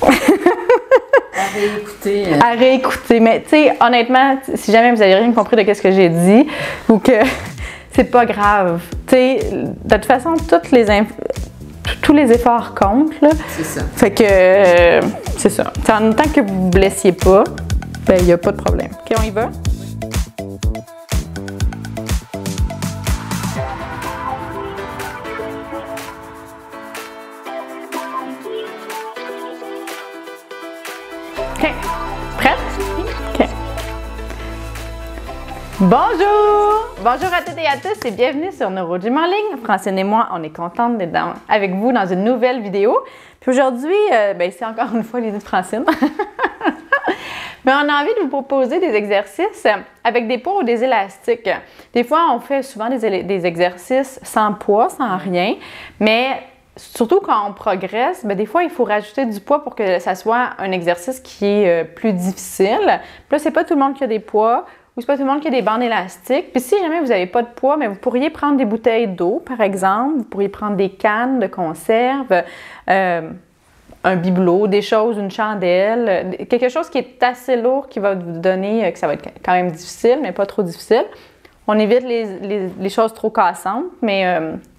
À réécouter. À réécouter. Mais tu sais, honnêtement, si jamais vous avez rien compris de ce que j'ai dit ou que c'est pas grave. Tu sais, de toute façon, tous les efforts comptent, là. C'est ça. Fait que, c'est ça. En tant que vous ne blessiez pas, ben, il n'y a pas de problème. OK, on y va? OK. Prête? OK. Bonjour! Bonjour à toutes et à tous et bienvenue sur NeuroGym en ligne. Francine et moi, on est contente d'être avec vous dans une nouvelle vidéo. Puis aujourd'hui, c'est encore une fois l'idée de Francine. Mais on a envie de vous proposer des exercices avec des poids ou des élastiques. Des fois, on fait souvent des exercices sans poids, sans rien, mais surtout quand on progresse, des fois, il faut rajouter du poids pour que ça soit un exercice qui est plus difficile. Puis là, c'est pas tout le monde qui a des poids ou c'est pas tout le monde qui a des bandes élastiques. Puis si jamais vous n'avez pas de poids, mais vous pourriez prendre des bouteilles d'eau, par exemple. Vous pourriez prendre des cannes de conserve, un bibelot, des choses, une chandelle, quelque chose qui est assez lourd qui va vous donner, que ça va être quand même difficile, mais pas trop difficile. On évite les choses trop cassantes,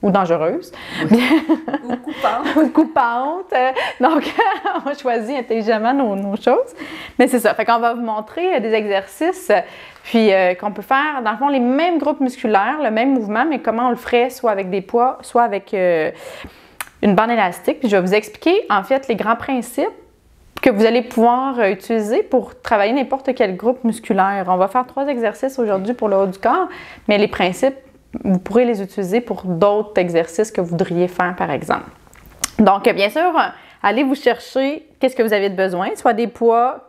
ou dangereuses. Ou coupantes. Ou coupantes. Donc, on choisit intelligemment nos choses. Mais c'est ça. Fait qu'on va vous montrer des exercices, puis qu'on peut faire, dans le fond, les mêmes groupes musculaires, le même mouvement, mais comment on le ferait, soit avec des poids, soit avec une bande élastique. Puis je vais vous expliquer, en fait, les grands principes que vous allez pouvoir utiliser pour travailler n'importe quel groupe musculaire. On va faire 3 exercices aujourd'hui pour le haut du corps, mais les principes, vous pourrez les utiliser pour d'autres exercices que vous voudriez faire, par exemple. Donc, bien sûr, allez vous chercher qu'est-ce que vous avez de besoin, soit des poids,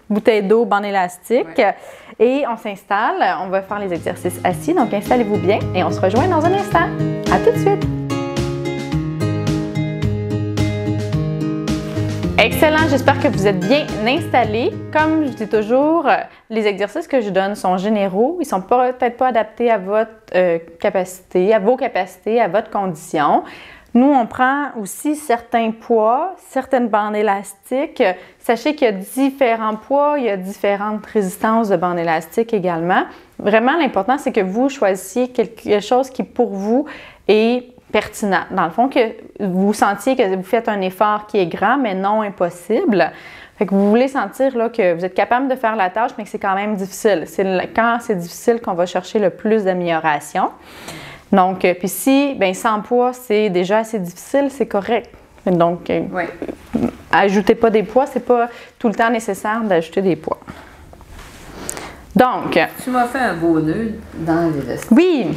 bouteille d'eau, bande élastique, ouais. Et on s'installe. On va faire les exercices assis, donc installez-vous bien et on se rejoint dans un instant. À tout de suite! Excellent, j'espère que vous êtes bien installés. Comme je dis toujours, les exercices que je donne sont généraux. Ils ne sont peut-être pas adaptés à votre capacité, à vos capacités, à votre condition. Nous, on prend aussi certains poids, certaines bandes élastiques. Sachez qu'il y a différents poids, il y a différentes résistances de bandes élastiques également. Vraiment, l'important, c'est que vous choisissiez quelque chose qui, pour vous, est pertinent. Dans le fond, que vous sentiez que vous faites un effort qui est grand, mais non impossible. Fait que vous voulez sentir là, que vous êtes capable de faire la tâche, mais que c'est quand même difficile. C'est quand c'est difficile qu'on va chercher le plus d'amélioration. Donc, puis si, sans poids, c'est déjà assez difficile, c'est correct. Donc, ajoutez pas des poids, c'est pas tout le temps nécessaire d'ajouter des poids. Donc, tu m'as fait un beau nœud dans les vestes. Oui!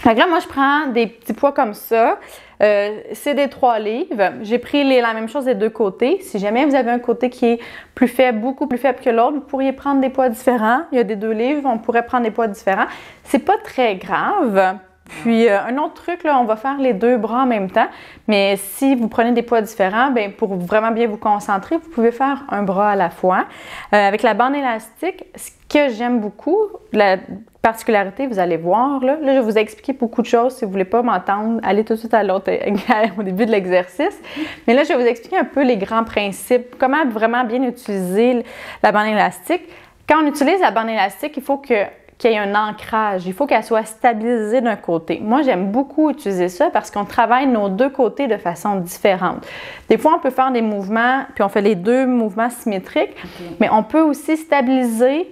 Fait que là, moi, je prends des petits poids comme ça. C'est des 3 livres. J'ai pris la même chose des deux côtés. Si jamais vous avez un côté qui est plus faible, beaucoup plus faible que l'autre, vous pourriez prendre des poids différents. Il y a des 2 livres, on pourrait prendre des poids différents. C'est pas très grave. Puis, un autre truc, là, on va faire les 2 bras en même temps. Mais si vous prenez des poids différents, pour vraiment bien vous concentrer, vous pouvez faire un bras à la fois. Avec la bande élastique, ce que j'aime beaucoup, la particularité, vous allez voir, là, je vais vous expliquer beaucoup de choses. Si vous ne voulez pas m'entendre, allez tout de suite à l'autre au début de l'exercice. Mais là, je vais vous expliquer un peu les grands principes, comment vraiment bien utiliser la bande élastique. Quand on utilise la bande élastique, il faut qu'il y ait un ancrage. Il faut qu'elle soit stabilisée d'un côté. Moi, j'aime beaucoup utiliser ça parce qu'on travaille nos 2 côtés de façon différente. Des fois, on peut faire des mouvements, puis on fait les 2 mouvements symétriques, mais on peut aussi stabiliser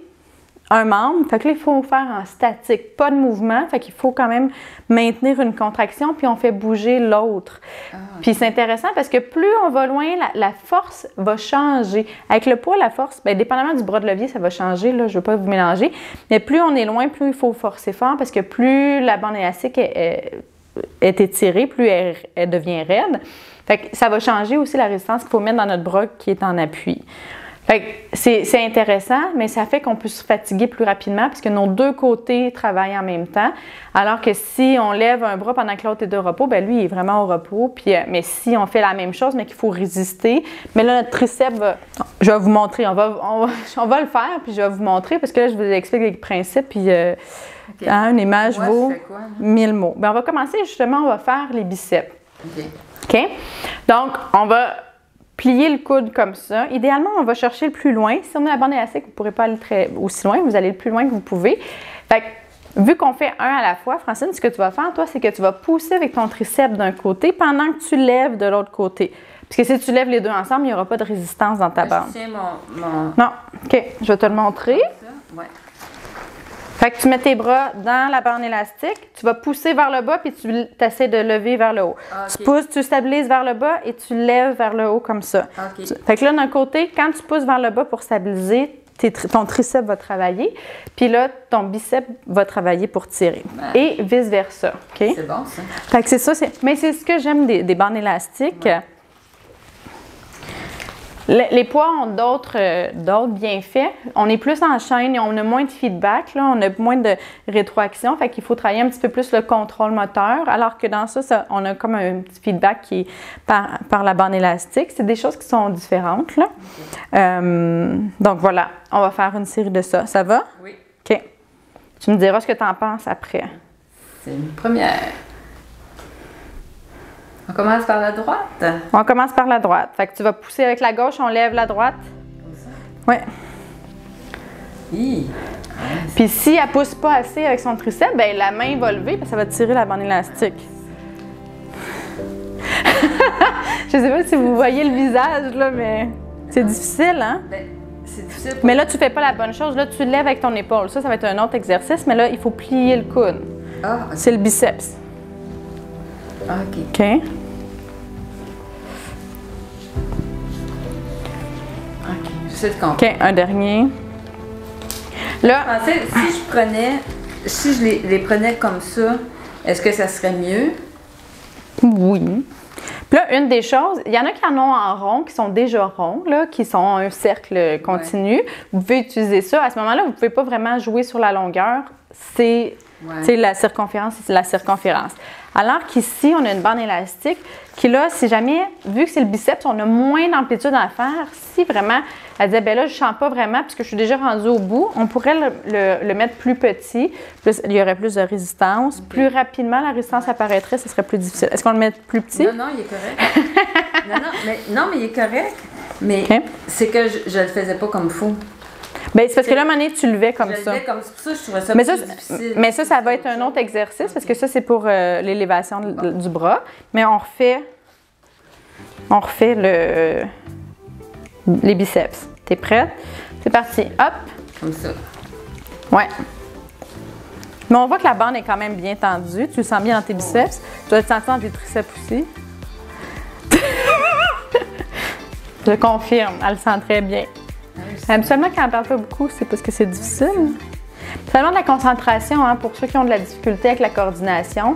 un membre. Fait que là, il faut faire en statique, pas de mouvement. Fait qu'il faut quand même maintenir une contraction, puis on fait bouger l'autre. Puis c'est intéressant parce que plus on va loin, la force va changer. Avec le poids, la force, dépendamment du bras de levier, ça va changer. Là, je ne veux pas vous mélanger. Mais plus on est loin, plus il faut forcer fort parce que plus la bande élastique est étirée, plus elle devient raide. Fait que ça va changer aussi la résistance qu'il faut mettre dans notre bras qui est en appui. Fait que c'est intéressant, mais ça fait qu'on peut se fatiguer plus rapidement puisque nos 2 côtés travaillent en même temps. Alors que si on lève un bras pendant que l'autre est de repos, lui, il est vraiment au repos. Puis, mais si on fait la même chose, mais qu'il faut résister, mais là, notre triceps va... Je vais vous montrer. On va le faire, puis je vais vous montrer parce que là, je vous explique les principes. Puis, une image vaut 1000 mots. On va commencer justement, on va faire les biceps. OK? Donc, on va plier le coude comme ça. Idéalement, on va chercher le plus loin. Si on a la bande élastique, vous ne pourrez pas aller aussi loin. Vous allez le plus loin que vous pouvez. Fait que, vu qu'on fait un à la fois, Francine, ce que tu vas faire, toi, c'est que tu vas pousser avec ton triceps d'un côté pendant que tu lèves de l'autre côté. Parce que si tu lèves les deux ensemble, il n'y aura pas de résistance dans ta bande. Je tiens mon... Non. OK. Je vais te le montrer. Ouais. Fait que tu mets tes bras dans la bande élastique, tu vas pousser vers le bas puis tu essaies de lever vers le haut. Okay. Tu pousses, tu stabilises vers le bas et tu lèves vers le haut comme ça. Okay. Fait que là, d'un côté, quand tu pousses vers le bas pour stabiliser, ton triceps va travailler, puis là, ton biceps va travailler pour tirer. Et vice-versa. OK? C'est bon, ça. Fait que c'est ça. Mais c'est ce que j'aime des bandes élastiques. Ouais. Les poids ont d'autres bienfaits. On est plus en chaîne et on a moins de feedback, là, on a moins de rétroaction, fait qu'il faut travailler un petit peu plus le contrôle moteur, alors que dans ça on a comme un petit feedback qui est par la bande élastique. C'est des choses qui sont différentes, là. Donc voilà, on va faire une série de ça. Ça va? Oui. OK. Tu me diras ce que tu en penses après. C'est une première. On commence par la droite? On commence par la droite. Fait que tu vas pousser avec la gauche, on lève la droite. Comme ça? Oui. Oui. Puis si elle pousse pas assez avec son triceps, ben la main va lever parce que ça va tirer la bande élastique. Je sais pas si vous voyez le visage, là, mais c'est difficile, hein? Ben, c'est difficile. Mais là, tu fais pas la bonne chose. Là, tu lèves avec ton épaule. Ça va être un autre exercice, mais là, il faut plier le coude. Ah, okay. C'est le biceps. OK. OK. OK. J'essaie de comprendre. OK, un dernier. Là, Je pensais, si je les prenais comme ça, est-ce que ça serait mieux? oui. Puis là, une des choses, il y en a qui en ont en rond, qui sont déjà ronds, là, qui sont un cercle continu. Ouais. Vous pouvez utiliser ça. À ce moment-là, vous ne pouvez pas vraiment jouer sur la longueur. C'est la circonférence, c'est la circonférence. Alors qu'ici, on a une bande élastique qui, là, si jamais, vu que c'est le biceps, on a moins d'amplitude à faire, si vraiment, elle disait, ben là, je ne sens pas vraiment puisque je suis déjà rendue au bout, on pourrait le mettre plus petit, il y aurait plus de résistance. Okay. Plus rapidement, la résistance apparaîtrait, ce serait plus difficile. Est-ce qu'on le met plus petit? Non, il est correct. non, mais il est correct. Mais c'est que je ne le faisais pas comme il faut. Bien, c'est parce que là, à un moment donné, tu levais comme ça. Comme ça, je trouvais ça plus difficile. Mais ça va être un autre exercice parce que ça, c'est pour l'élévation du bras. Mais on refait les biceps. T'es prête? C'est parti. Hop! Comme ça. Ouais. Mais on voit que la bande est quand même bien tendue. Tu le sens bien dans tes biceps. Tu dois le sentir dans tes triceps aussi. Je confirme, elle le sent très bien. Habituellement, quand on ne parle pas beaucoup, c'est parce que c'est difficile. Ça demande de la concentration, hein, pour ceux qui ont de la difficulté avec la coordination.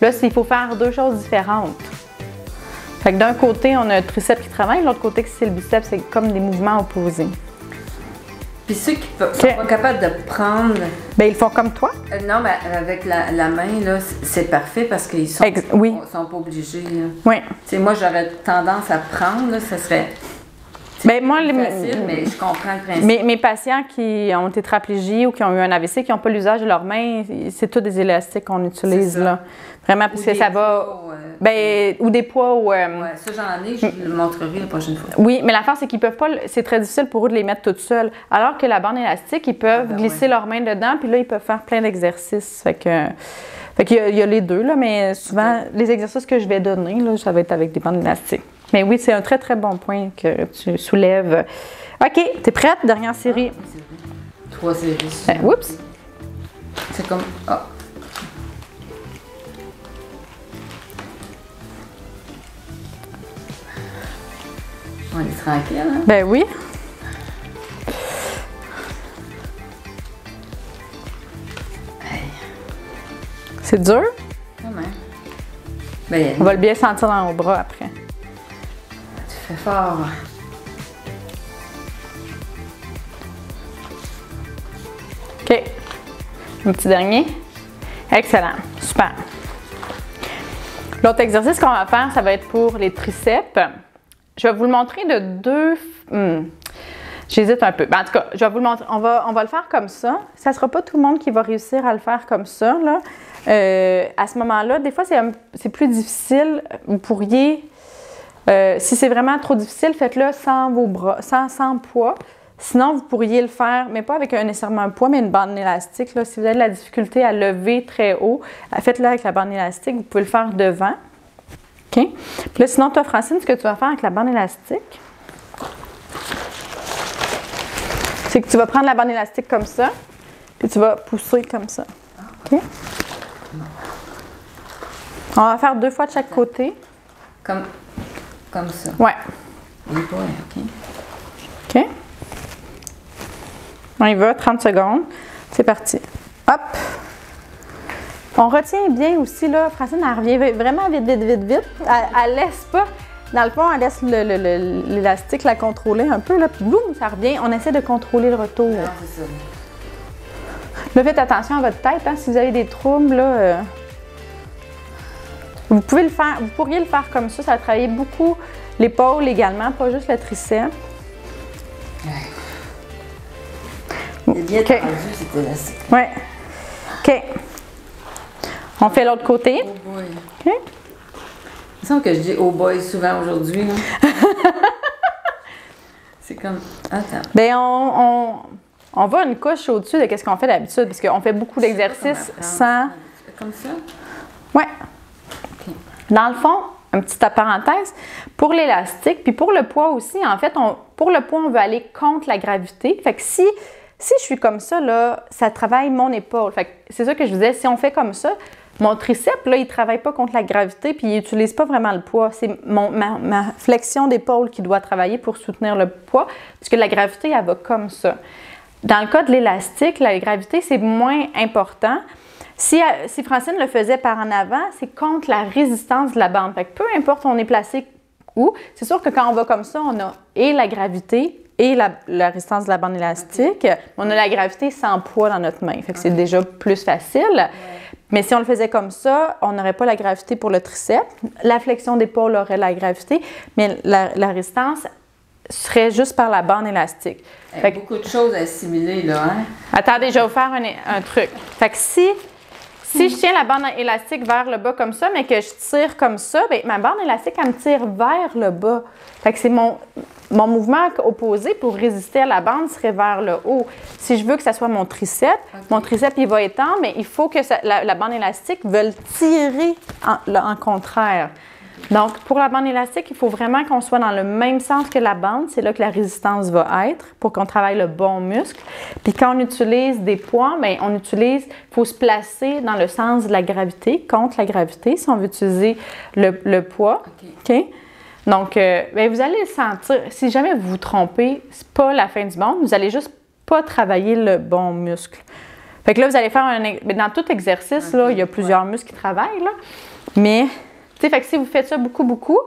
Là, il faut faire deux choses différentes. Fait que d'un côté, on a le triceps qui travaille, de l'autre côté, c'est le biceps, c'est comme des mouvements opposés. Puis ceux qui sont pas capables de prendre... Bien, ils font comme toi. Non, mais avec la main, là, c'est parfait parce qu'ils sont, sont pas obligés. Là. Oui. T'sais, moi, j'aurais tendance à prendre, là, ça serait... Bien, moi, facile, mais je comprends le principe. Mes patients qui ont été tétraplégiques ou qui ont eu un AVC, qui n'ont pas l'usage de leurs mains, c'est tous des élastiques qu'on utilise, là. Vraiment, parce que ça va... ou des poids ou... ça, j'en ai, je le montrerai la prochaine fois. Oui, mais l'affaire, c'est qu'ils peuvent pas... C'est très difficile pour eux de les mettre toutes seules. Alors que la bande élastique, ils peuvent glisser leurs mains dedans, puis là, ils peuvent faire plein d'exercices. Fait qu'il y a les deux, là, mais souvent, les exercices que je vais donner, là, ça va être avec des bandes élastiques. Mais oui, c'est un très, très bon point que tu soulèves. OK, t'es prête? Dernière série. 3 séries. Oups! C'est comme... Ah! On est tranquille, hein? Ben oui. Hey. C'est dur? Quand même. Ben, on va le bien sentir dans nos bras après. Tu fais fort. OK. Un petit dernier. Excellent. Super. L'autre exercice qu'on va faire, ça va être pour les triceps. Je vais vous le montrer de deux... J'hésite un peu. Ben, en tout cas, je vais vous le montrer. On va le faire comme ça. Ça ne sera pas tout le monde qui va réussir à le faire comme ça, là. À ce moment-là, des fois, c'est plus difficile. Vous pourriez Si c'est vraiment trop difficile, faites-le sans vos bras, sans poids. Sinon, vous pourriez le faire, mais pas avec nécessairement un poids, mais une bande élastique. Là. Si vous avez de la difficulté à lever très haut, faites-le avec la bande élastique. Vous pouvez le faire devant. OK? Puis là, sinon, toi, Francine, ce que tu vas faire avec la bande élastique, c'est que tu vas prendre la bande élastique comme ça, puis tu vas pousser comme ça. OK? On va faire 2 fois de chaque côté. Comme ça? Ouais. Et pas, OK. OK? On y va, 30 secondes. C'est parti. Hop! On retient bien aussi, là, Francine, elle revient vraiment vite. Elle laisse pas, dans le fond, elle laisse l'élastique la contrôler un peu, là, puis boum, ça revient. On essaie de contrôler le retour. Non, c'est ça. Là, faites attention à votre tête, hein, si vous avez des troubles, là, vous pouvez le faire, vous pourriez le faire comme ça va travailler beaucoup l'épaule également, pas juste le tricep. Il est bien tendu, cet élastique. Oui. OK. On fait l'autre côté. Oh boy. OK. Il semble que je dis oh boy souvent aujourd'hui. C'est comme. Attends. Bien, on va une couche au-dessus de ce qu'on fait d'habitude, parce qu'on fait beaucoup d'exercices sans. Comme ça? Oui. OK. Dans le fond, une petite parenthèse, pour l'élastique, puis pour le poids aussi, en fait, pour le poids, on veut aller contre la gravité. Fait que si je suis comme ça, là, ça travaille mon épaule. Fait que c'est ça que je vous disais, si on fait comme ça, mon triceps, là, il ne travaille pas contre la gravité, puis il n'utilise pas vraiment le poids. C'est ma flexion d'épaule qui doit travailler pour soutenir le poids, puisque la gravité, elle va comme ça. Dans le cas de l'élastique, la gravité, c'est moins important. Si Francine le faisait par en avant, c'est contre la résistance de la bande. Fait que peu importe on est placé où, c'est sûr que quand on va comme ça, on a et la gravité et la résistance de la bande élastique. On a la gravité sans poids dans notre main. Fait que c'est déjà plus facile. Mais si on le faisait comme ça, on n'aurait pas la gravité pour le triceps. La flexion d'épaule aurait la gravité, mais la résistance serait juste par la bande élastique. Fait que beaucoup de choses à assimiler, là, hein? Attendez, je vais vous faire un truc. Fait que si je tiens la bande élastique vers le bas comme ça, mais que je tire comme ça, bien, ma bande élastique, elle me tire vers le bas. Fait que c'est mon mouvement opposé pour résister à la bande serait vers le haut. Si je veux que ça soit mon triceps, mon triceps, il va étendre, mais il faut que la bande élastique veuille tirer en contraire. Donc, pour la bande élastique, il faut vraiment qu'on soit dans le même sens que la bande. C'est là que la résistance va être pour qu'on travaille le bon muscle. Puis quand on utilise des poids, bien, il faut se placer dans le sens de la gravité, contre la gravité, si on veut utiliser le poids. OK? Donc, bien, vous allez le sentir. Si jamais vous vous trompez, c'est pas la fin du monde. Vous allez juste pas travailler le bon muscle. Fait que là, vous allez faire dans tout exercice, là, il y a plusieurs muscles qui travaillent, là. Mais fait que si vous faites ça beaucoup,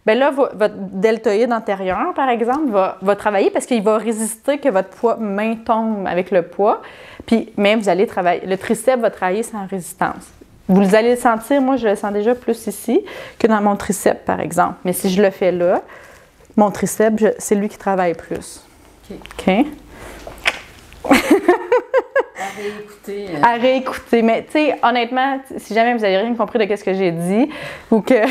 bien là, votre deltoïde antérieur, par exemple, va travailler parce qu'il va résister que votre main tombe avec le poids. Puis, mais vous allez travailler, le triceps va travailler sans résistance. Vous allez le sentir, moi, je le sens déjà plus ici que dans mon triceps, par exemple. Mais si je le fais là, mon triceps, c'est lui qui travaille plus. OK? À réécouter. À réécouter. Mais, tu sais, honnêtement, si jamais vous n'avez rien compris de ce que j'ai dit ou que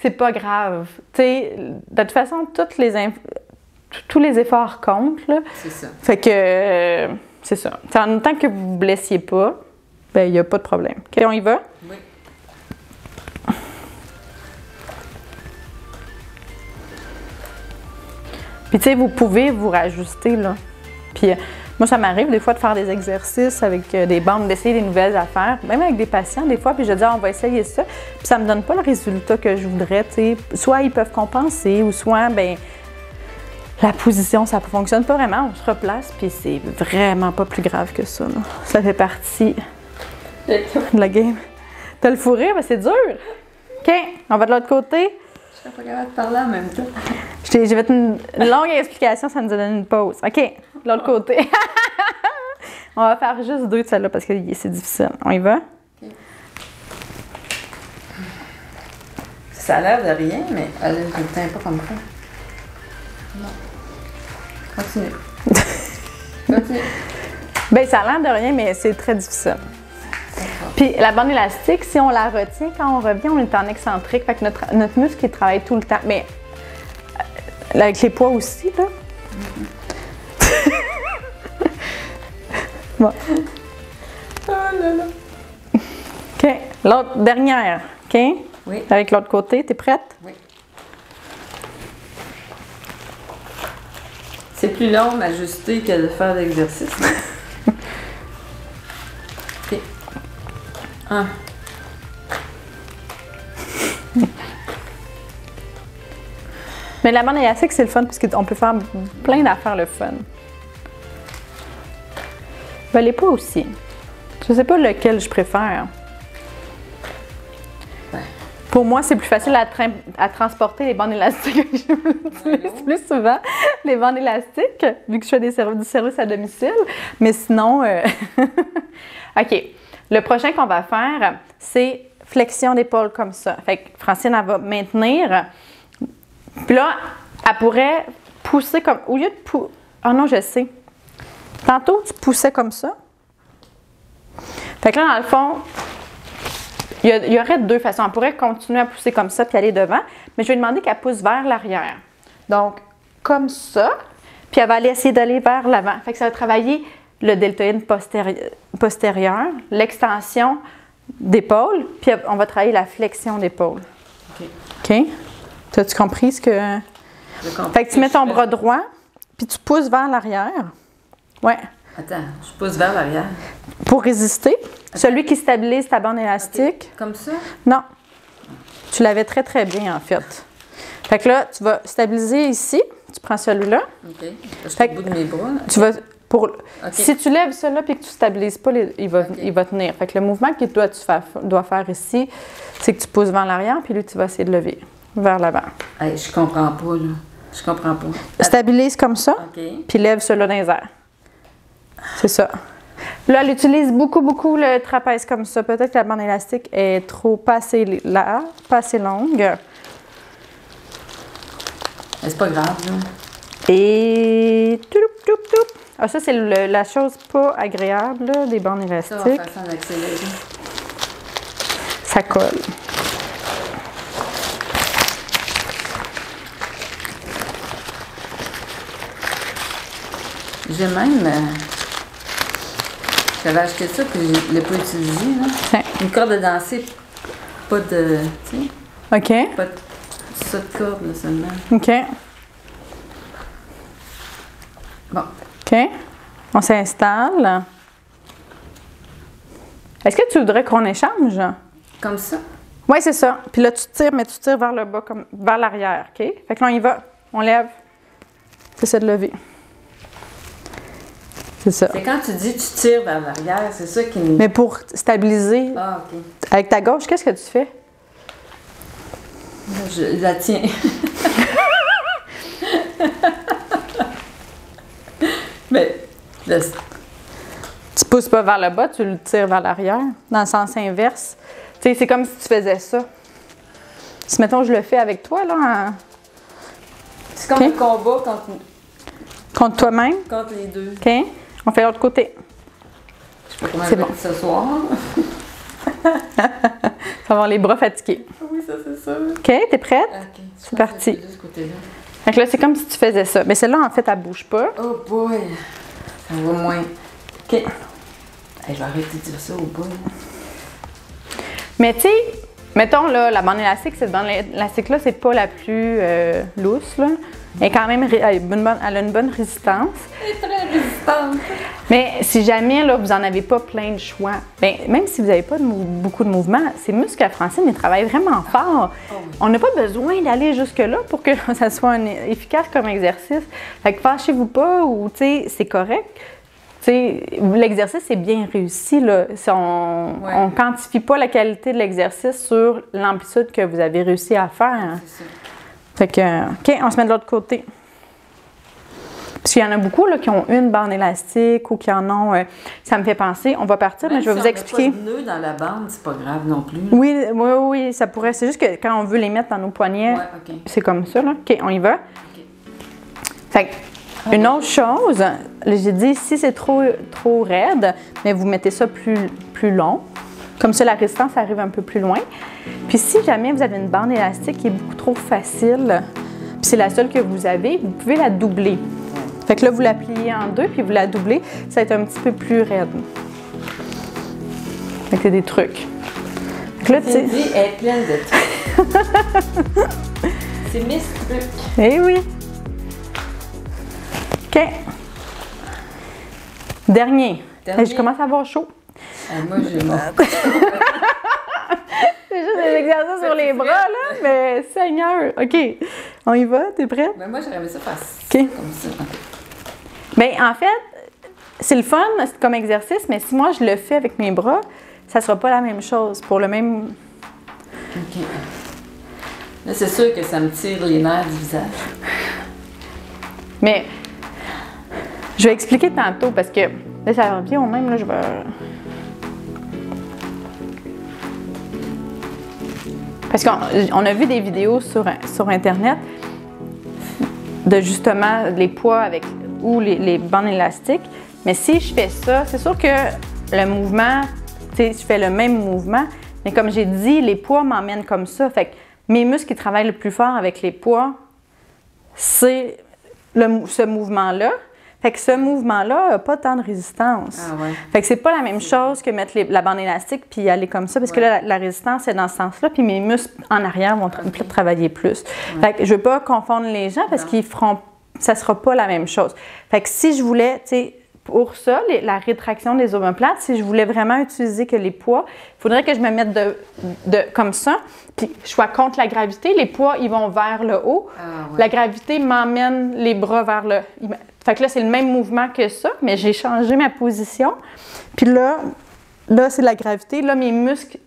c'est pas grave, tu sais, de toute façon, tous les efforts comptent, là. C'est ça. Fait que, c'est ça. T'sais, en tant que vous ne vous blessiez pas, ben il n'y a pas de problème. OK, on y va? Oui. Puis, tu sais, vous pouvez vous rajuster, là. Puis, moi, ça m'arrive des fois de faire des exercices avec des bandes, d'essayer des nouvelles affaires, même avec des patients des fois, puis je dis on va essayer ça, puis ça me donne pas le résultat que je voudrais, tu sais. Soit ils peuvent compenser, ou soit, ben la position, ça ne fonctionne pas vraiment, on se replace, puis c'est vraiment pas plus grave que ça, là. Ça fait partie de la game. T'as le fou rire, mais c'est dur. OK, on va de l'autre côté. Je serais pas capable de parler en même temps. J'ai fait une longue explication, ça nous a donné une pause. OK, de l'autre côté. On va faire juste 2 de celle-là parce que c'est difficile. On y va? Okay. Ça a l'air de rien, mais elle ne le tient pas comme ça. Non. Continue. Continue. Bien, ça a l'air de rien, mais c'est très difficile. Puis la bande élastique, si on la retient, quand on revient, on est en excentrique. Fait que notre muscle, il travaille tout le temps. Mais Avec les poids aussi, là. Bon. Oh là là. OK. L'autre, dernière. OK? Oui. Avec l'autre côté, t'es prête? Oui. C'est plus long m'ajuster que de faire l'exercice. OK. 1. Mais la bande élastique, c'est le fun parce qu'on peut faire plein d'affaires le fun. Ben, les poids aussi. Je sais pas lequel je préfère. Ouais. Pour moi, c'est plus facile à transporter les bandes élastiques. Je l'utilise plus souvent, les bandes élastiques, vu que je fais du service à domicile. Mais sinon, OK. Le prochain qu'on va faire, c'est flexion d'épaule comme ça. Fait que Francine, elle va maintenir. Puis là, elle pourrait pousser comme... Au lieu de pousser... Ah non, je sais. Tantôt, tu poussais comme ça. Fait que là, dans le fond, il y aurait deux façons. Elle pourrait continuer à pousser comme ça puis aller devant, mais je vais lui demander qu'elle pousse vers l'arrière. Donc, comme ça, puis elle va aller essayer d'aller vers l'avant. Fait que ça va travailler le deltoïde postérieur, l'extension d'épaule, puis on va travailler la flexion d'épaule. OK. OK? T'as-tu compris ce que... J'ai compris. Fait que tu mets ton bras droit, puis tu pousses vers l'arrière. Ouais. Attends, je pousse vers l'arrière. Pour résister. Celui qui stabilise ta bande élastique. OK. Comme ça? Non. Tu l'avais très, très bien, en fait. Fait que là, tu vas stabiliser ici. Tu prends celui-là. OK. Je suis au bout de mes bras. Là. Tu vas... OK. Si tu lèves celui-là et que tu ne stabilises pas, il va tenir. Fait que le mouvement que toi, tu dois faire ici, c'est que tu pousses vers l'arrière, puis lui, tu vas essayer de lever vers l'avant. Hey, je comprends pas, là. Je comprends pas. Stabilise comme ça, OK. puis lève celui-là dans les airs. C'est ça. Là, elle utilise beaucoup, beaucoup le trapèze comme ça. Peut-être que la bande élastique est pas assez longue. Mais c'est pas grave, là. Et... Ah, ça, c'est la chose pas agréable là, des bandes élastiques. Ça va faire ça en accéléré. Ça colle. J'ai même... J'avais acheté ça, puis je ne l'ai pas utilisé, là. Tiens. Une corde de danser, pas de... Tu sais, OK. pas de... Ça de corde, là, seulement. OK. Bon. OK. On s'installe. Est-ce que tu voudrais qu'on échange? Comme ça? Oui, c'est ça. Puis là, tu tires, mais tu tires vers le bas, comme vers l'arrière. OK? Fait que là, on y va. On lève. Tu essaies de lever. C'est ça. C'est quand tu dis tu tires vers l'arrière, c'est ça qui me... Mais pour stabiliser, Ah, OK. avec ta gauche, qu'est-ce que tu fais? Je la tiens. Mais... laisse. Tu pousses pas vers le bas, tu le tires vers l'arrière, dans le sens inverse. Tu sais, c'est comme si tu faisais ça. Si, mettons, je le fais avec toi, là, C'est comme un combat contre toi-même. contre les deux. OK? On fait l'autre côté. Je sais pas comment C'est je vais bon. être ce soir. Ça va avoir les bras fatigués. Oui, ça, c'est ça. OK? T'es prête? OK. C'est parti. De ce côté-là. Fait que là, c'est comme si tu faisais ça. Mais celle-là, en fait, elle bouge pas. Oh boy! Ça va moins. OK. Hey, je vais arrêter de dire ça au bout. Mais tu sais, mettons, là, la bande élastique, cette bande élastique-là, c'est pas la plus lousse, là. Elle est quand même, elle a une bonne résistance. Elle est très résistante. Mais si jamais, là, vous n'en avez pas plein de choix, bien, même si vous n'avez pas beaucoup de mouvements, ces muscles à Francine, ils travaillent vraiment fort. Oh oui. On n'a pas besoin d'aller jusque-là pour que ça soit efficace comme exercice. Fait que fâchez-vous pas ou, tu sais, c'est correct. Tu sais, l'exercice est bien réussi, là. On ne quantifie pas la qualité de l'exercice sur l'amplitude que vous avez réussi à faire. C'est ça. Fait que, OK, on se met de l'autre côté. Parce qu'il y en a beaucoup là, qui ont une bande élastique ou qui en ont... ça me fait penser, on va partir, Même mais je vais si vous on expliquer. met pas de nœud dans la bande, c'est pas grave non plus. Oui, oui, oui, ça pourrait. C'est juste que quand on veut les mettre dans nos poignets, Ouais, OK. c'est comme ça, là. OK, on y va. OK. Fait que, une autre chose, j'ai dit, si c'est trop raide, mais vous mettez ça plus long. Comme ça, la résistance arrive un peu plus loin. Puis si jamais vous avez une bande élastique qui est beaucoup trop facile, puis c'est la seule que vous avez, vous pouvez la doubler. Fait que là, vous la pliez en deux, puis vous la doublez, ça va être un petit peu plus raide. Fait que c'est des trucs. Fait que là, tu sais... Cindy est pleine de trucs. C'est Miss Truc. Eh oui! OK. Dernier. Hey, je commence à avoir chaud. Moi, j'ai mort. C'est juste des exercices sur les bras, là, mais Seigneur! OK. On y va? T'es prête? Mais moi, j'aurais aimé ça faire comme ça. Bien, en fait, c'est le fun comme exercice, mais si moi, je le fais avec mes bras, ça sera pas la même chose pour le même... OK. Là, c'est sûr que ça me tire les nerfs du visage. Mais je vais expliquer tantôt parce que là, ça revient au même, là, je vais... Parce qu'on a vu des vidéos sur Internet de justement les poids avec ou les bandes élastiques. Mais si je fais ça, c'est sûr que le mouvement, tu sais, je fais le même mouvement, mais comme j'ai dit, les poids m'emmènent comme ça. Fait que mes muscles qui travaillent le plus fort avec les poids, c'est ce mouvement-là. Fait que ce mouvement-là n'a pas tant de résistance. Ah ouais. Fait que c'est pas la même chose que mettre la bande élastique puis aller comme ça, parce que là, la résistance est dans ce sens-là, puis mes muscles en arrière vont travailler plus. Fait que je veux pas confondre les gens parce qu'ils feront, ça sera pas la même chose. Fait que si je voulais, tu sais, pour ça, la rétraction des omoplates, si je voulais vraiment utiliser que les poids, il faudrait que je me mette comme ça, puis je sois contre la gravité. Les poids, ils vont vers le haut. Ah ouais. La gravité m'emmène les bras vers le... Fait que là, c'est le même mouvement que ça, mais j'ai changé ma position. Puis là c'est la gravité. Là, mes muscles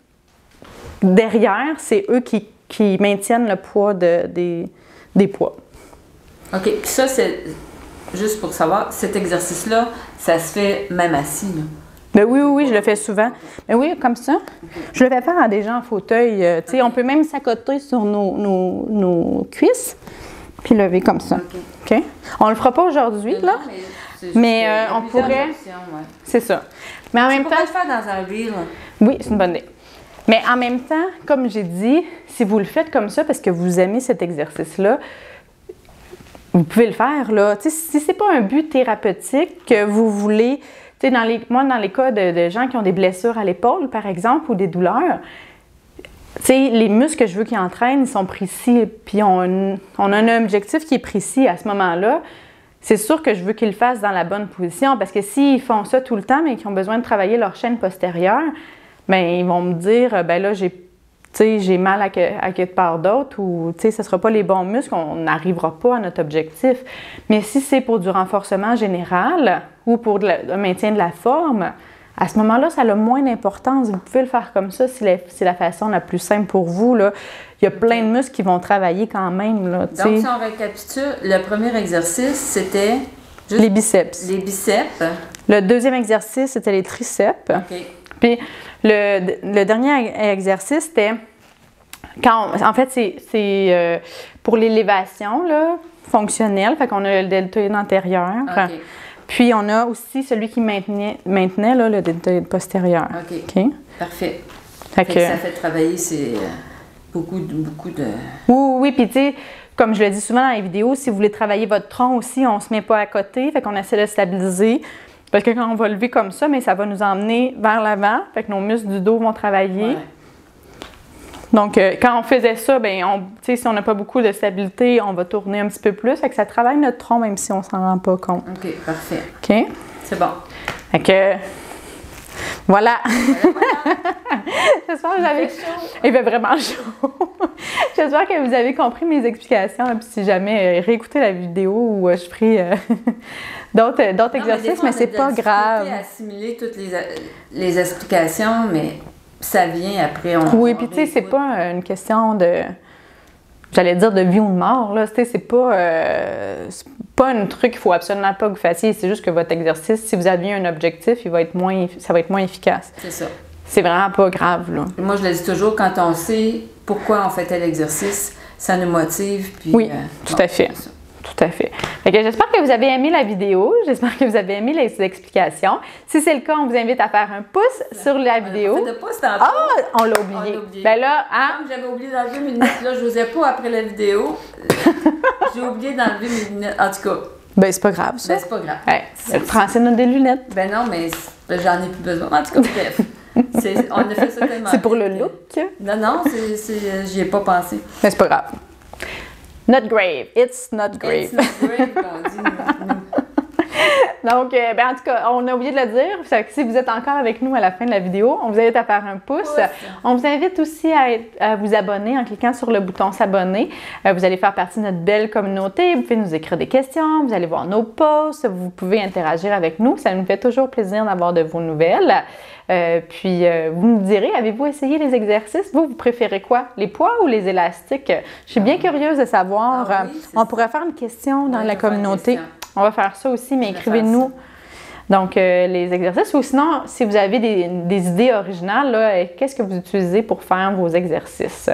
derrière, c'est eux qui maintiennent le poids des poids. OK. Puis ça, c'est juste pour savoir, cet exercice-là, ça se fait même assis, là. Ben oui, je le fais souvent. Ben oui, comme ça. Je le fais faire à des gens en fauteuil. Tu sais, on peut même s'accoter sur nos cuisses, puis lever comme ça. OK? On le fera pas aujourd'hui, là. Mais on pourrait... Ouais. C'est ça. Mais en même temps... le faire dans un reel. Oui, c'est une bonne idée. Mais en même temps, comme j'ai dit, si vous le faites comme ça parce que vous aimez cet exercice-là, vous pouvez le faire, là. Tu sais, si c'est pas un but thérapeutique que vous voulez... Tu sais, moi, dans les cas de gens qui ont des blessures à l'épaule, par exemple, ou des douleurs, tu sais, les muscles que je veux qu'ils entraînent, ils sont précis, puis on a un objectif qui est précis à ce moment-là. C'est sûr que je veux qu'ils le fassent dans la bonne position, parce que s'ils font ça tout le temps, mais qu'ils ont besoin de travailler leur chaîne postérieure, bien, ils vont me dire, ben là, j'ai mal à quelque part d'autre, ou, tu sais, ce ne sera pas les bons muscles, on n'arrivera pas à notre objectif. Mais si c'est pour du renforcement général, ou pour le maintien de la forme, à ce moment-là, ça a moins d'importance. Vous pouvez le faire comme ça si c'est la façon la plus simple pour vous, là. Il y a plein de muscles qui vont travailler quand même, là, tu sais. Donc, si on récapitule, le premier exercice, c'était... Les biceps. Les biceps. Le deuxième exercice, c'était les triceps. OK. Puis le dernier exercice, c'était... En fait, c'est pour l'élévation, là, fonctionnelle. Fait qu'on a le deltoïde antérieur. OK. Puis, on a aussi celui qui maintenait là, le deltoïde postérieur. OK. OK? Parfait. Fait que, ça fait travailler beaucoup de... Oui, puis tu sais, comme je le dis souvent dans les vidéos, si vous voulez travailler votre tronc aussi, on se met pas à côté, fait qu'on essaie de stabiliser. Parce que quand on va lever comme ça, mais ça va nous emmener vers l'avant, fait que nos muscles du dos vont travailler. Ouais. Donc, quand on faisait ça, bien, si on n'a pas beaucoup de stabilité, on va tourner un petit peu plus. Fait que ça travaille notre tronc, même si on s'en rend pas compte. OK, parfait. OK? C'est bon. Fait que, voilà. Voilà. J'espère que vous avez... Il fait vraiment chaud. J'espère que vous avez compris mes explications. Puis si jamais, réécoutez la vidéo où je ferai d'autres exercices, mais c'est pas grave. On a assimiler toutes les explications, mais... Ça vient après. Oui, puis tu sais, c'est pas une question de, j'allais dire de vie ou de mort, là. C'est pas un truc qu'il faut absolument pas que vous fassiez. C'est juste que votre exercice, si vous aviez un objectif, ça va être moins efficace. C'est ça. C'est vraiment pas grave, là. Moi, je le dis toujours, quand on sait pourquoi on fait tel exercice, ça nous motive. Puis, oui, tout à fait. Tout à fait. Fait que j'espère que vous avez aimé la vidéo. J'espère que vous avez aimé les explications. Si c'est le cas, on vous invite à faire un pouce sur la vidéo. On a fait de pouce tantôt. Ah, on l'a oublié. Ben là, hein? Comme j'avais oublié d'enlever mes lunettes, là, je n'osais pas après la vidéo. J'ai oublié d'enlever mes lunettes. En tout cas. Ben, c'est pas grave, ça. Ben, c'est pas grave. Ouais. Francine a des lunettes. Ben non, mais j'en ai plus besoin. En tout cas, bref. On a fait ça tellement. C'est pour le look. Non, non, j'y ai pas pensé. Mais c'est pas grave. Not grave. It's not grave. It's not grave, on dit. Donc, ben, en tout cas, on a oublié de le dire. Fait que si vous êtes encore avec nous à la fin de la vidéo, on vous invite à faire un pouce. On vous invite aussi à vous abonner en cliquant sur le bouton s'abonner. Vous allez faire partie de notre belle communauté. Vous pouvez nous écrire des questions. Vous allez voir nos posts. Vous pouvez interagir avec nous. Ça nous fait toujours plaisir d'avoir de vos nouvelles. Puis, vous me direz, avez-vous essayé les exercices? Vous préférez quoi? Les poids ou les élastiques? Je suis bien curieuse de savoir. Ah oui, on pourrait faire une question dans la communauté. On va faire ça aussi, mais écrivez-nous. Donc, les exercices. Ou sinon, si vous avez des idées originales, qu'est-ce que vous utilisez pour faire vos exercices?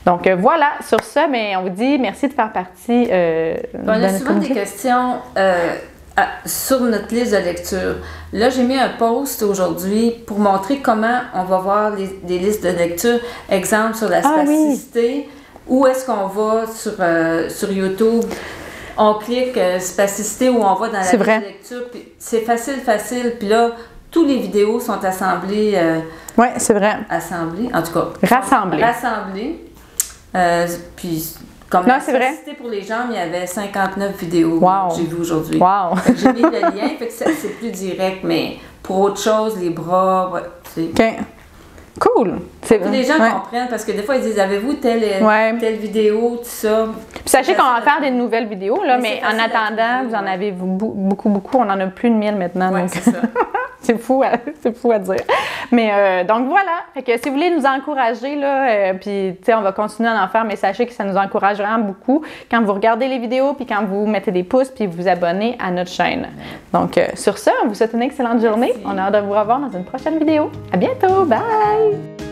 Donc, voilà. Sur ça, mais on vous dit merci de faire partie on a souvent des questions sur notre liste de lecture. Là, j'ai mis un post aujourd'hui pour montrer comment on va voir des listes de lecture. Exemple, sur la spasticité. Où est-ce qu'on va sur YouTube? On clique spasticité où on va dans la liste de lecture. C'est facile. Puis là, toutes les vidéos sont assemblées. Oui, c'est vrai. Assemblées, en tout cas. Rassemblées. Puis, comme la spasticité pour les jambes, il y avait 59 vidéos que j'ai vues aujourd'hui. Wow. J'ai mis le lien, fait que c'est plus direct, mais pour autre chose, les bras, c'est... OK. Cool! Les gens comprennent parce que des fois ils disent avez-vous telle vidéo, tout ça. Puis sachez qu'on va faire des nouvelles vidéos, là, mais en attendant, vous en avez beaucoup. On en a plus de 1000 maintenant. Oui, c'est ça. c'est fou à dire. Mais donc voilà. Fait que si vous voulez nous encourager, là, puis on va continuer à en faire, mais sachez que ça nous encourage vraiment beaucoup quand vous regardez les vidéos, puis quand vous mettez des pouces, puis vous abonnez à notre chaîne. Donc sur ça, on vous souhaite une excellente journée. On a hâte de vous revoir dans une prochaine vidéo. À bientôt! Bye!